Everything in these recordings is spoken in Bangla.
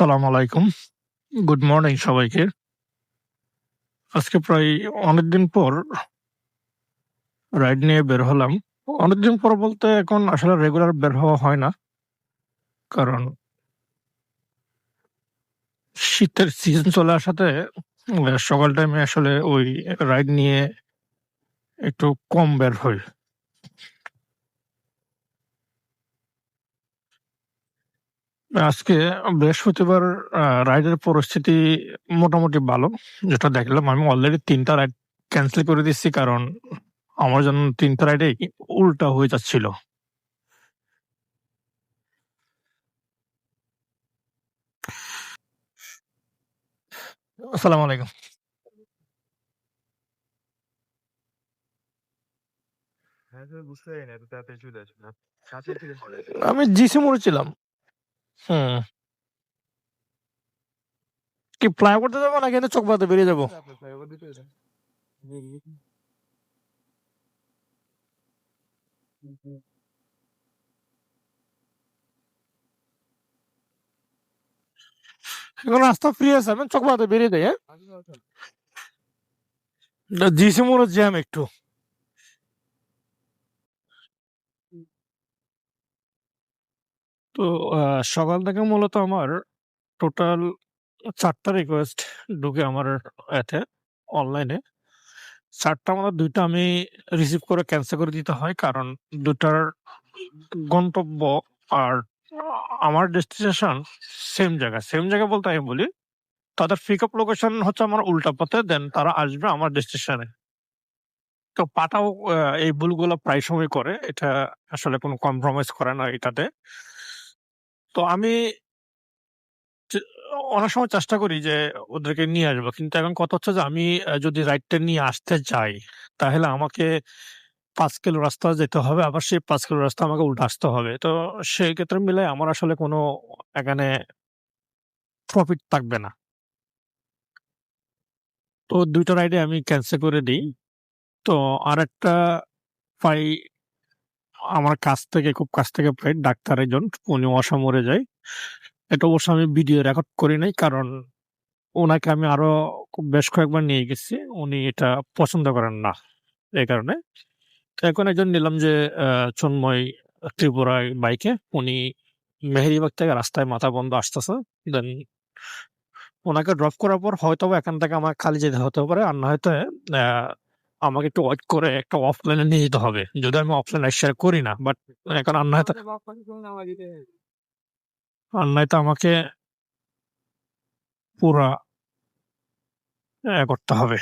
সালাম আলাইকুম। গুড মর্নিং সবাইকে। আজকে প্রায় অনেকদিন পর রাইড নিয়ে বের হলাম। অনেকদিন পর বলতে এখন আসলে রেগুলার বের হওয়া হয় না। কারণ শীতের সিজন চলে আসাতে সকাল টাইমে আসলে ওই রাইড নিয়ে একটু কম বের হই। আজকে বৃহস্পতিবার রাইডের পরিস্থিতি মোটামুটি ভালো। যেটা দেখলাম আমি অলরেডি ৩ টা রাইড ক্যানসেল করে দিচ্ছি কারণ আমার জন্য ৩ টা রাইডেই উল্টা হয়ে যাচ্ছিল। আসসালামু আলাইকুম। আমি জিসি মোড়ে ছিলাম। হুম। কি ফ্লাইওভার করতে যাবো নাকি এখানে চকবাতে বেরিয়ে যাবো? এখন রাস্তা ফ্রি আছে, আমি চকবাতে বেরিয়ে যাই। হ্যাঁ, জিসি মোড়ে জ্যাম একটু। তো সকাল থেকে মূলত আমার টোটাল ৪টা রিকোয়েস্ট ঢুকে আমার এতে অনলাইনে। ৪টা মধ্যে ২টা আমি রিসিভ করে ক্যান্সেল করে দিতে হয়। কারণ ২টার গন্তব্য আর আমার ডেস্টিনেশন সেম জায়গা। সেম জায়গা বলতে আমি বলি, তাদের পিকআপ লোকেশন হচ্ছে আমার উল্টা পথে, দেন তারা আসবে আমার ডেস্টিনেশনে। তো পাঠাও এই ভুলগুলো প্রায় সময় করে। এটা আসলে কোনো কম্প্রোমাইজ করে না এটাতে। তো আমি চে অনেক সময় চেষ্টা করি যে ওদেরকে নিয়ে আসবো। কিন্তু এখন কথা হচ্ছে যে আমি যদি রাইডটা নিয়ে আসতে যাই, তাহলে আমাকে ৫ কিলো রাস্তা যেতে হবে। আবার সেই ৫ কিলো রাস্তা আমাকে উল্টা আসতে হবে। তো সেক্ষেত্রে মিলায় আমার আসলে কোনো এখানে প্রফিট থাকবে না। তো ২ টা রাইডে আমি ক্যানসেল করে দেই। তো আরেকটা পাই আমার খুব কাছ থেকে পাই ডাক্তার একজন, উনি অসমরে যায়। এটা অবশ্য আমি ভিডিও রেকর্ড করি নাই। কারণ উনাকে আমি আরো বেশ কয়েকবার নিয়ে গেছি। উনি এটা পছন্দ করেন না। এই কারণে। তো এখন একজন নিলাম যে চন্ময় ত্রিপুরায় বাইকে। উনি মেহেরিবাগ থেকে রাস্তায় মাথা বন্ধ আসতেছে। দেন উনাকে ড্রপ করার পর হয়তোবা এখান থেকে আমার খালি যেতে হতে পারে। আর না হয়তো আ আমাকে একটু ওয়েট করে একটা অফলাইনে নিয়ে যেতে হবে। যদিও আমি অফলাইন রাইড শেয়ার করি না। বাট এখন আর নয়তো আমাকে পুরা করতে হবে।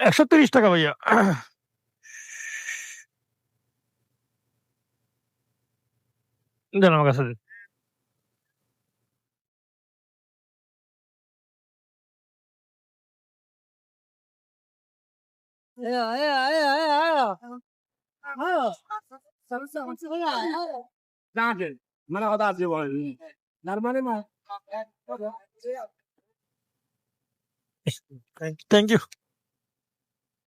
৳১৩০ ভাইয়া। দেন আমার কাছে দেন। Thank you.